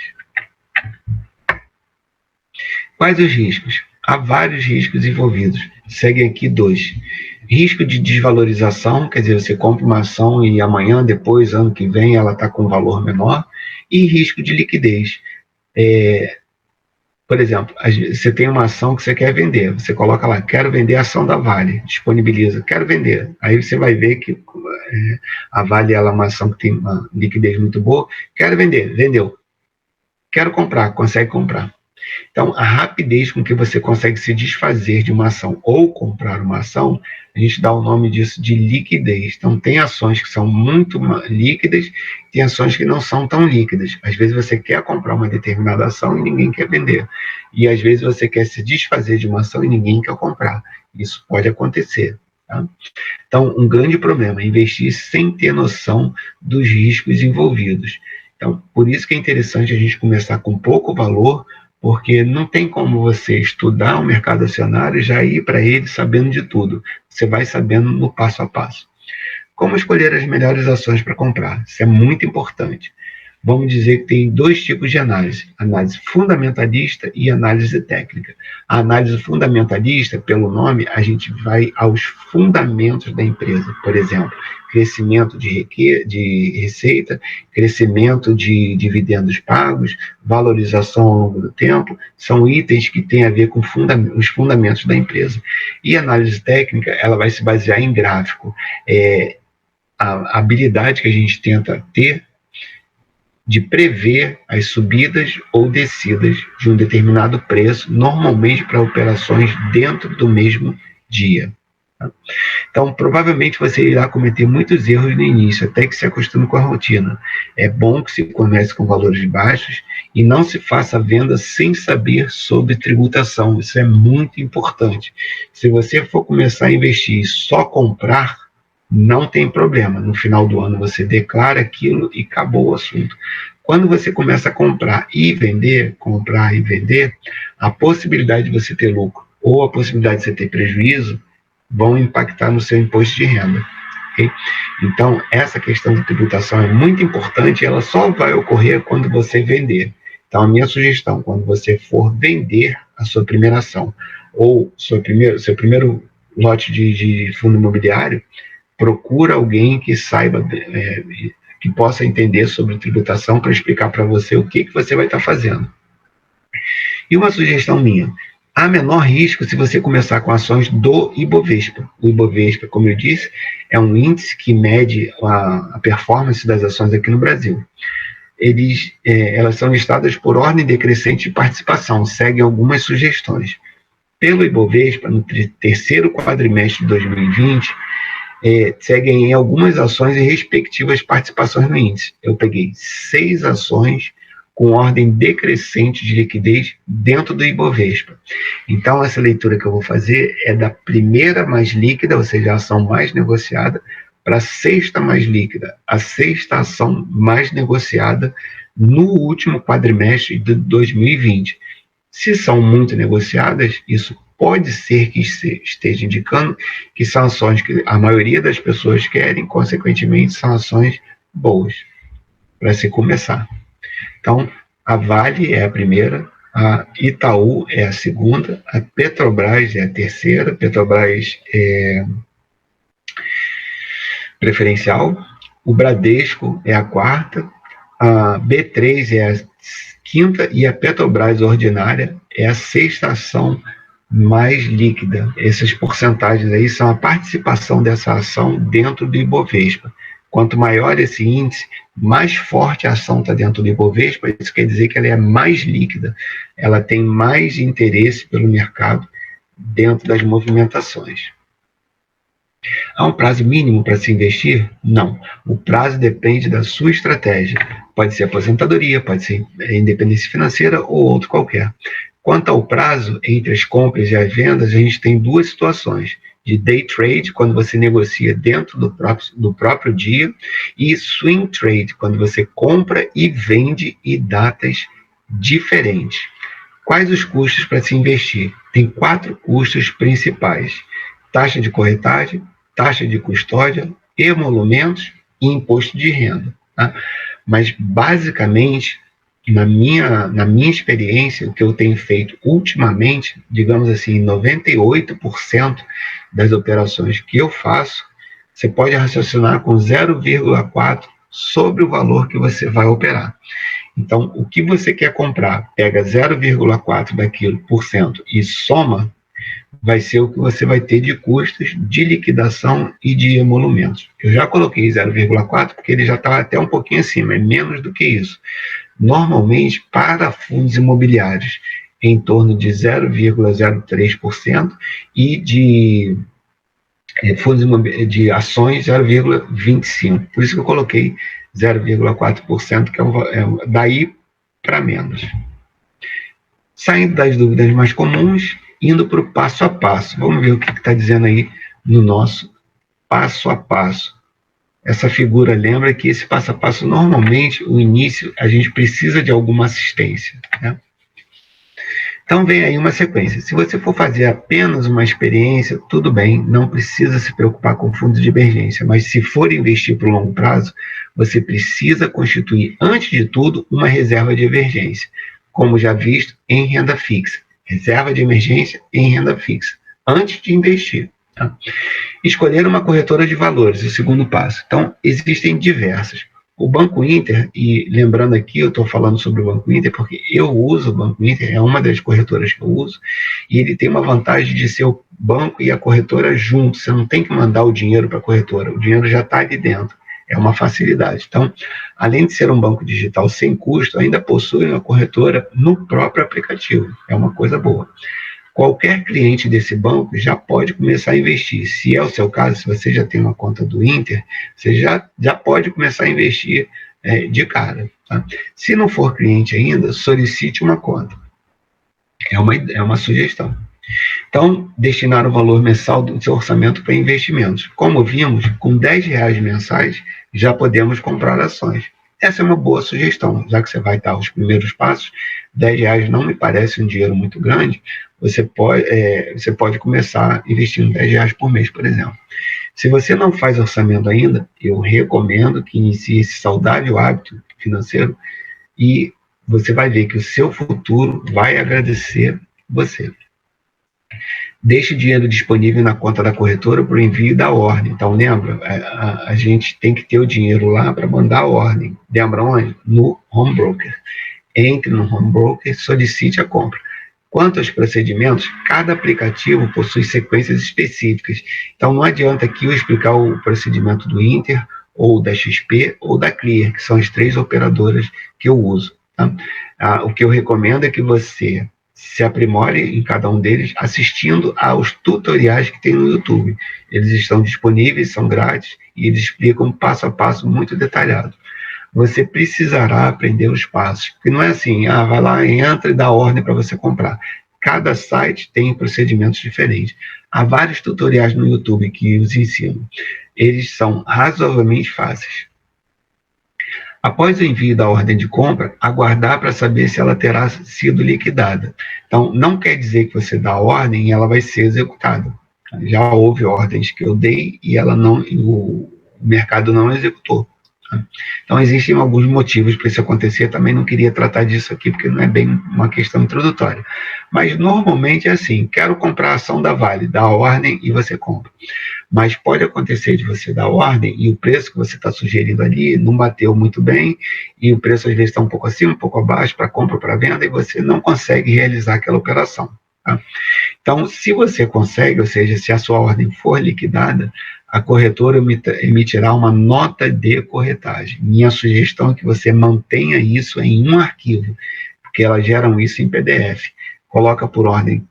Quais os riscos? Há vários riscos envolvidos. Seguem aqui 2. Risco de desvalorização, quer dizer, você compra uma ação e amanhã, depois, ano que vem, ela está com um valor menor. E risco de liquidez. Por exemplo, você tem uma ação que você quer vender, você coloca lá, quero vender a ação da Vale, disponibiliza, quero vender. Aí você vai ver que a Vale ela é uma ação que tem uma liquidez muito boa, quero vender, vendeu. Quero comprar, consegue comprar. Então, a rapidez com que você consegue se desfazer de uma ação ou comprar uma ação, a gente dá o nome disso de liquidez. Então, tem ações que são muito líquidas, tem ações que não são tão líquidas. Às vezes você quer comprar uma determinada ação e ninguém quer vender. E às vezes você quer se desfazer de uma ação e ninguém quer comprar. Isso pode acontecer. Tá? Então, um grande problema é investir sem ter noção dos riscos envolvidos. Então, por isso que é interessante a gente começar com pouco valor, porque não tem como você estudar o mercado acionário e já ir para ele sabendo de tudo. Você vai sabendo no passo a passo. Como escolher as melhores ações para comprar? Isso é muito importante. vamos dizer que tem dois tipos de análise fundamentalista e análise técnica. A análise fundamentalista, pelo nome, a gente vai aos fundamentos da empresa, por exemplo, crescimento de receita, crescimento de dividendos pagos, valorização ao longo do tempo, são itens que têm a ver com os fundamentos da empresa. E a análise técnica, ela vai se basear em gráfico. A habilidade que a gente tenta ter de prever as subidas ou descidas de um determinado preço, normalmente para operações dentro do mesmo dia. Então, provavelmente você irá cometer muitos erros no início, até que se acostume com a rotina. É bom que se comece com valores baixos e não se faça venda sem saber sobre tributação. Isso é muito importante. Se você for começar a investir e só comprar, não tem problema. No final do ano você declara aquilo e acabou o assunto. Quando você começa a comprar e vender, a possibilidade de você ter lucro ou a possibilidade de você ter prejuízo vão impactar no seu imposto de renda. Okay? Então, essa questão de tributação é muito importante e ela só vai ocorrer quando você vender. Então, a minha sugestão, quando você for vender a sua primeira ação ou seu primeiro lote de fundo imobiliário, procura alguém que saiba, que possa entender sobre tributação para explicar para você o que você vai estar fazendo. E uma sugestão minha, há menor risco se você começar com ações do Ibovespa. O Ibovespa, como eu disse, é um índice que mede a performance das ações aqui no Brasil. Elas são listadas por ordem decrescente de participação, seguem algumas sugestões. Pelo Ibovespa, no terceiro quadrimestre de 2020, seguem em algumas ações e respectivas participações no índice. Eu peguei 6 ações com ordem decrescente de liquidez dentro do Ibovespa. Então, essa leitura que eu vou fazer é da primeira mais líquida, ou seja, a ação mais negociada, para a sexta mais líquida, a sexta ação mais negociada no último quadrimestre de 2020. Se são muito negociadas, isso pode ser que esteja indicando que são ações que a maioria das pessoas querem, consequentemente, são ações boas para se começar. Então, a Vale é a primeira, a Itaú é a segunda, a Petrobras é a terceira, Petrobras é preferencial, o Bradesco é a quarta, a B3 é a quinta e a Petrobras ordinária é a sexta ação mais líquida. Essas porcentagens aí são a participação dessa ação dentro do Ibovespa. Quanto maior esse índice, mais forte a ação está dentro do Ibovespa, isso quer dizer que ela é mais líquida, ela tem mais interesse pelo mercado dentro das movimentações. Há um prazo mínimo para se investir? Não. O prazo depende da sua estratégia. Pode ser aposentadoria, pode ser independência financeira ou outro qualquer. Quanto ao prazo entre as compras e as vendas, a gente tem duas situações. De day trade, quando você negocia dentro do próprio dia, e swing trade, quando você compra e vende em datas diferentes. Quais os custos para se investir? Tem 4 custos principais: taxa de corretagem, taxa de custódia, emolumentos e imposto de renda. Tá? Mas, basicamente, na minha experiência, o que eu tenho feito ultimamente, digamos assim, 98% das operações que eu faço, você pode raciocinar com 0,4 sobre o valor que você vai operar. Então, o que você quer comprar, pega 0,4 daquilo por cento e soma, vai ser o que você vai ter de custos de liquidação e de emolumentos. Eu já coloquei 0,4 porque ele já está até um pouquinho acima, é menos do que isso. Normalmente, para fundos imobiliários, em torno de 0,03% e de fundos de ações 0,25%. Por isso que eu coloquei 0,4%, que é daí para menos. Saindo das dúvidas mais comuns, indo para o passo a passo. Vamos ver o que está dizendo aí no nosso passo a passo. Essa figura lembra que esse passo a passo, normalmente, o início, a gente precisa de alguma assistência, né? Então vem aí uma sequência. Se você for fazer apenas uma experiência, tudo bem, não precisa se preocupar com fundos de emergência, mas se for investir para o longo prazo, você precisa constituir, antes de tudo, uma reserva de emergência, como já visto em renda fixa. Reserva de emergência em renda fixa, antes de investir. Tá? Escolher uma corretora de valores, o segundo passo. Então, existem diversas. O Banco Inter, e lembrando aqui, eu estou falando sobre o Banco Inter porque eu uso o Banco Inter, é uma das corretoras que eu uso, e ele tem uma vantagem de ser o banco e a corretora juntos. Você não tem que mandar o dinheiro para a corretora, o dinheiro já está ali dentro. É uma facilidade. Então, além de ser um banco digital sem custo, ainda possui uma corretora no próprio aplicativo. É uma coisa boa. Qualquer cliente desse banco já pode começar a investir. Se é o seu caso, se você já tem uma conta do Inter, você já pode começar a investir de cara. Tá? Se não for cliente ainda, solicite uma conta. É uma sugestão. Então, destinar o valor mensal do seu orçamento para investimentos. Como vimos, com R$10 mensais, já podemos comprar ações. Essa é uma boa sugestão, já que você vai dar os primeiros passos. R$10 não me parece um dinheiro muito grande, você pode começar investindo R$10 por mês, por exemplo. Se você não faz orçamento ainda, eu recomendo que inicie esse saudável hábito financeiro e você vai ver que o seu futuro vai agradecer você. Deixe o dinheiro disponível na conta da corretora para o envio da ordem. Então, lembra, a gente tem que ter o dinheiro lá para mandar a ordem. Lembra onde? No home broker. Entre no home broker, solicite a compra. Quanto aos procedimentos, cada aplicativo possui sequências específicas. Então, não adianta aqui eu explicar o procedimento do Inter, ou da XP, ou da Clear, que são as 3 operadoras que eu uso. Tá? O que eu recomendo é que você se aprimore em cada um deles assistindo aos tutoriais que tem no YouTube. Eles estão disponíveis, são grátis, e eles explicam passo a passo muito detalhado. Você precisará aprender os passos, porque não é assim, vai lá, entra e dá ordem para você comprar. Cada site tem procedimentos diferentes. Há vários tutoriais no YouTube que os ensinam. Eles são razoavelmente fáceis. Após o envio da ordem de compra, aguardar para saber se ela terá sido liquidada. Então, não quer dizer que você dá a ordem e ela vai ser executada. Já houve ordens que eu dei e o mercado não executou. Então, existem alguns motivos para isso acontecer. Também não queria tratar disso aqui, porque não é bem uma questão introdutória. Mas, normalmente, é assim, quero comprar a ação da Vale, dá a ordem e você compra. Mas pode acontecer de você dar a ordem e o preço que você está sugerindo ali não bateu muito bem, e o preço às vezes está um pouco acima, um pouco abaixo, para compra ou para venda, e você não consegue realizar aquela operação. Tá? Então, se você consegue, ou seja, se a sua ordem for liquidada, a corretora emitirá uma nota de corretagem. Minha sugestão é que você mantenha isso em um arquivo, porque elas geram isso em PDF. Coloca por ordem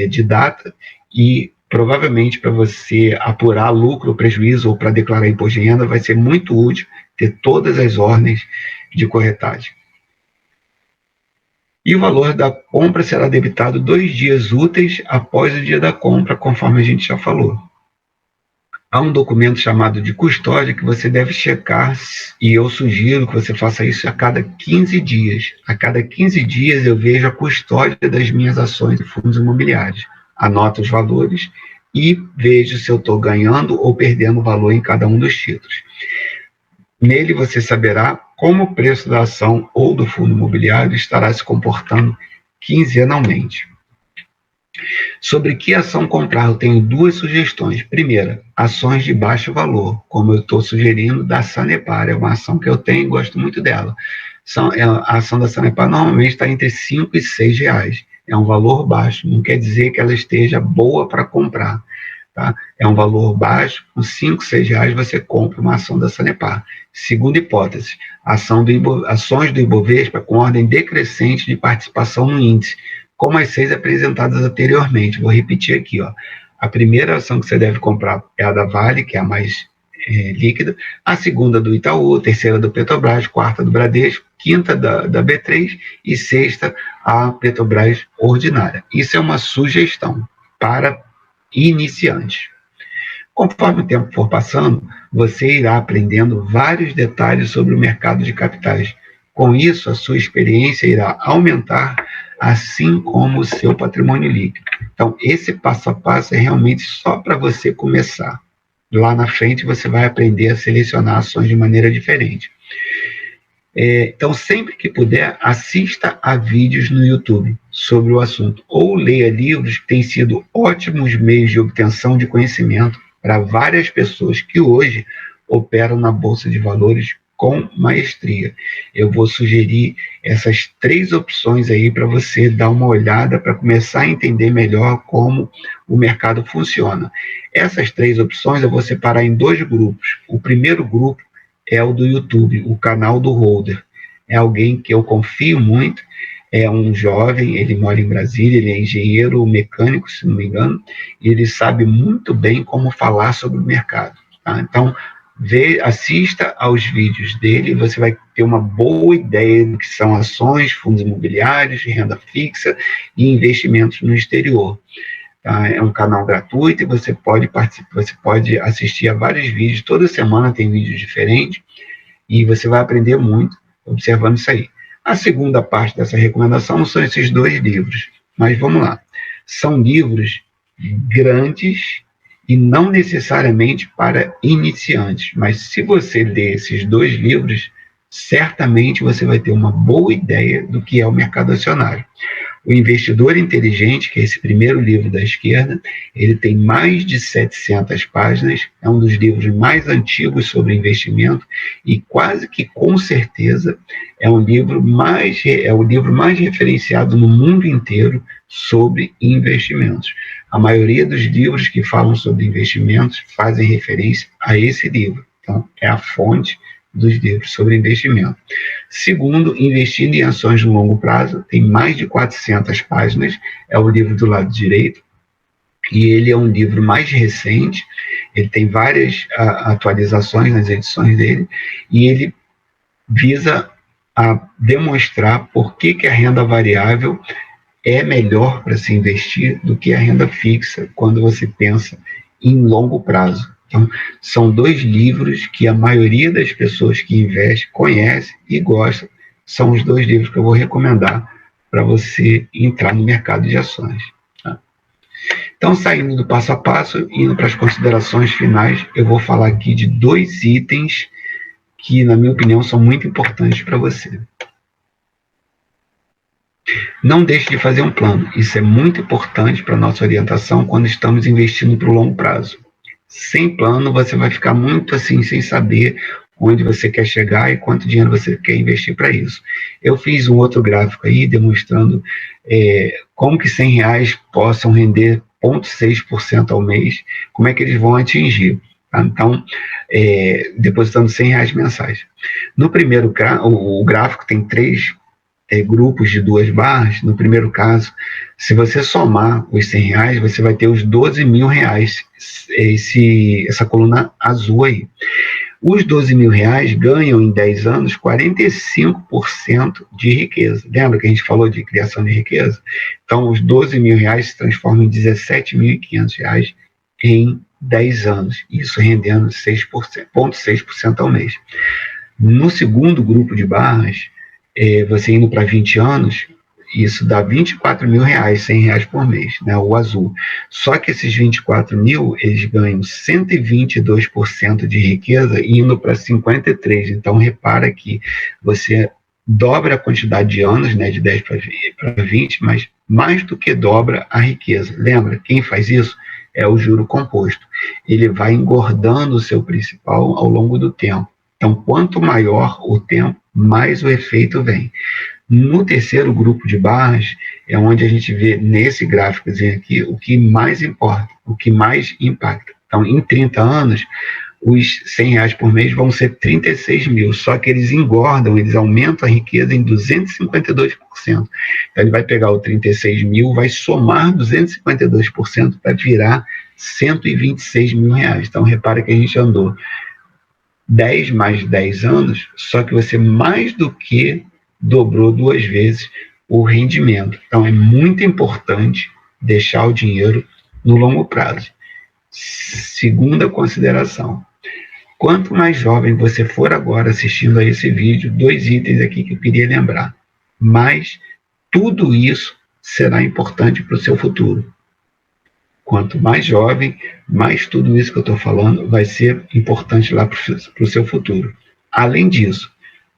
de data e provavelmente para você apurar lucro, prejuízo ou para declarar imposto de renda vai ser muito útil ter todas as ordens de corretagem. E o valor da compra será debitado 2 dias úteis após o dia da compra, conforme a gente já falou. Há um documento chamado de custódia que você deve checar, e eu sugiro que você faça isso a cada 15 dias. A cada 15 dias eu vejo a custódia das minhas ações e fundos imobiliários. Anoto os valores e vejo se eu estou ganhando ou perdendo valor em cada um dos títulos. Nele você saberá como o preço da ação ou do fundo imobiliário estará se comportando quinzenalmente. Sobre que ação comprar, eu tenho 2 sugestões. Primeira, ações de baixo valor, como eu estou sugerindo da Sanepar, é uma ação que eu tenho e gosto muito dela. A ação da Sanepar normalmente está entre 5 e 6 reais. É um valor baixo, não quer dizer que ela esteja boa para comprar. Tá? É um valor baixo, com 5, 6 reais você compra uma ação da Sanepar. Segunda hipótese, ações do Ibovespa com ordem decrescente de participação no índice, como as 6 apresentadas anteriormente. Vou repetir aqui. A primeira ação que você deve comprar é a da Vale, que é a mais líquida, a segunda do Itaú, a terceira do Petrobras, quarta do Bradesco, quinta da B3 e sexta a Petrobras ordinária. Isso é uma sugestão para iniciantes. Conforme o tempo for passando, você irá aprendendo vários detalhes sobre o mercado de capitais. Com isso, a sua experiência irá aumentar assim como o seu patrimônio líquido. Então, esse passo a passo é realmente só para você começar. Lá na frente, você vai aprender a selecionar ações de maneira diferente. Então, sempre que puder, assista a vídeos no YouTube sobre o assunto, ou leia livros que têm sido ótimos meios de obtenção de conhecimento para várias pessoas que hoje operam na Bolsa de Valores com maestria. Eu vou sugerir essas 3 opções aí para você dar uma olhada, para começar a entender melhor como o mercado funciona. Essas 3 opções eu vou separar em 2 grupos. O primeiro grupo é o do YouTube, o canal do Holder. É alguém que eu confio muito, é um jovem, ele mora em Brasília, ele é engenheiro mecânico, se não me engano, e ele sabe muito bem como falar sobre o mercado. Tá? Então, assista aos vídeos dele, você vai ter uma boa ideia do que são ações, fundos imobiliários, renda fixa e investimentos no exterior. Tá? É um canal gratuito e você pode participar, você pode assistir a vários vídeos, toda semana tem vídeos diferentes e você vai aprender muito observando isso aí. A segunda parte dessa recomendação são esses 2 livros, mas vamos lá. São livros grandes e não necessariamente para iniciantes, mas se você ler esses 2 livros, certamente você vai ter uma boa ideia do que é o mercado acionário. O Investidor Inteligente, que é esse primeiro livro da esquerda, ele tem mais de 700 páginas, é um dos livros mais antigos sobre investimento e quase que com certeza é o livro mais referenciado no mundo inteiro sobre investimentos. A maioria dos livros que falam sobre investimentos fazem referência a esse livro. Então, é a fonte dos livros sobre investimento. Segundo, Investindo em Ações no Longo Prazo, tem mais de 400 páginas, é o livro do lado direito, e ele é um livro mais recente, ele tem várias atualizações nas edições dele, e ele visa a demonstrar por que a renda variável é melhor para se investir do que a renda fixa quando você pensa em longo prazo. Então, são 2 livros que a maioria das pessoas que investem conhece e gosta. São os 2 livros que eu vou recomendar para você entrar no mercado de ações. Tá? Então, saindo do passo a passo, indo para as considerações finais, eu vou falar aqui de 2 itens que, na minha opinião, são muito importantes para você. Não deixe de fazer um plano. Isso é muito importante para a nossa orientação quando estamos investindo para o longo prazo. Sem plano, você vai ficar muito assim, sem saber onde você quer chegar e quanto dinheiro você quer investir para isso. Eu fiz um outro gráfico aí, demonstrando como que R$100 possam render 0,6% ao mês, como é que eles vão atingir. Tá? Então, depositando R$100 mensais. No primeiro, o gráfico tem 3 grupos de 2 barras. No primeiro caso, se você somar os R$100, você vai ter os R$12.000, essa coluna azul aí. Os R$12.000 ganham em 10 anos 45% de riqueza. Lembra que a gente falou de criação de riqueza? Então, os R$12.000 se transformam em R$17.500 em 10 anos, isso rendendo 0,6% ao mês. No segundo grupo de barras, você indo para 20 anos, isso dá R$24.000, R$100 por mês, né, o azul. Só que esses 24.000, eles ganham 122% de riqueza indo para 53. Então, repara que você dobra a quantidade de anos, né, de 10 para 20, mas mais do que dobra a riqueza. Lembra, quem faz isso é o juro composto. Ele vai engordando o seu principal ao longo do tempo. Então, quanto maior o tempo, mais o efeito vem. No terceiro grupo de barras, é onde a gente vê nesse gráficozinho aqui o que mais importa, o que mais impacta. Então, em 30 anos, os R$100 por mês vão ser 36.000, só que eles engordam, eles aumentam a riqueza em 252%. Então, ele vai pegar o 36.000, vai somar 252% para virar R$126.000. Então, repara que a gente andou 10 mais 10 anos, só que você mais do que dobrou 2 vezes o rendimento. Então, é muito importante deixar o dinheiro no longo prazo. Segunda consideração. Quanto mais jovem você for agora assistindo a esse vídeo, 2 itens aqui que eu queria lembrar. Mais tudo isso será importante para o seu futuro. Quanto mais jovem, mais tudo isso que eu estou falando vai ser importante lá para o seu futuro. Além disso,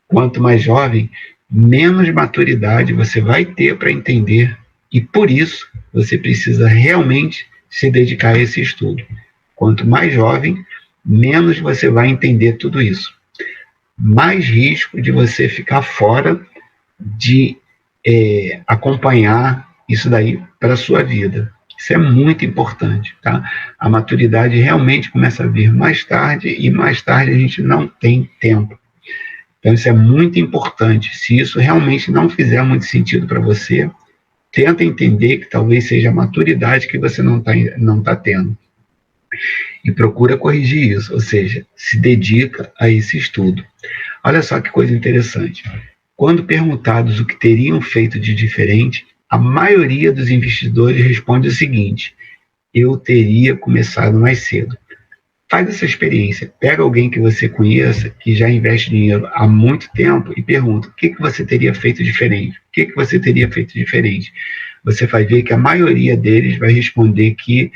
quanto mais jovem, menos maturidade você vai ter para entender, e por isso você precisa realmente se dedicar a esse estudo. Quanto mais jovem, menos você vai entender tudo isso. Mais risco de você ficar fora de acompanhar isso daí para a sua vida. Isso é muito importante, tá? A maturidade realmente começa a vir mais tarde, e mais tarde a gente não tem tempo. Então isso é muito importante. Se isso realmente não fizer muito sentido para você, tenta entender que talvez seja a maturidade que você não tá tendo. E procura corrigir isso, ou seja, se dedica a esse estudo. Olha só que coisa interessante. Quando perguntados o que teriam feito de diferente, a maioria dos investidores responde o seguinte: eu teria começado mais cedo. Faz essa experiência, pega alguém que você conheça, que já investe dinheiro há muito tempo, e pergunta: o que você teria feito diferente? O que você teria feito diferente? Você vai ver que a maioria deles vai responder que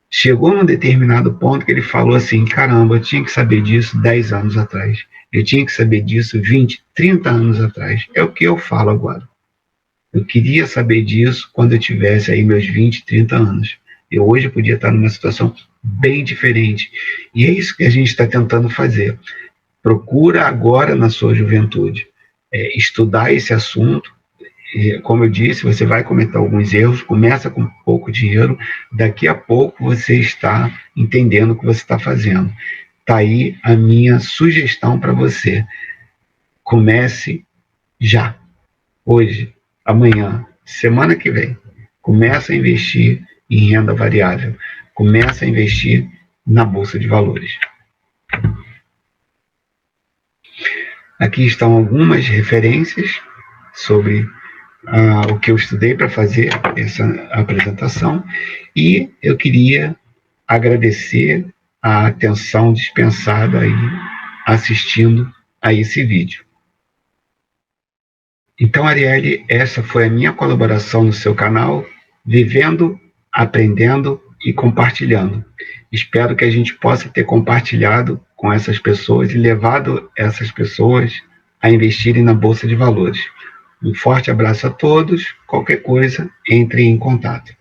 chegou num determinado ponto que ele falou assim: caramba, eu tinha que saber disso 10 anos atrás. Eu tinha que saber disso 20, 30 anos atrás. É o que eu falo agora. Eu queria saber disso quando eu tivesse aí meus 20, 30 anos. Eu hoje podia estar numa situação bem diferente. E é isso que a gente está tentando fazer. Procura agora, na sua juventude, estudar esse assunto. Como eu disse, você vai cometer alguns erros, começa com pouco dinheiro, daqui a pouco você está entendendo o que você está fazendo. Está aí a minha sugestão para você. Comece já, hoje, amanhã, semana que vem. Começa a investir em renda variável. Começa a investir na Bolsa de Valores. Aqui estão algumas referências sobre o que eu estudei para fazer essa apresentação, e eu queria agradecer a atenção dispensada aí assistindo a esse vídeo. Então, Arielle, essa foi a minha colaboração no seu canal, vivendo, aprendendo e compartilhando. Espero que a gente possa ter compartilhado com essas pessoas e levado essas pessoas a investirem na Bolsa de Valores. Um forte abraço a todos. Qualquer coisa, entre em contato.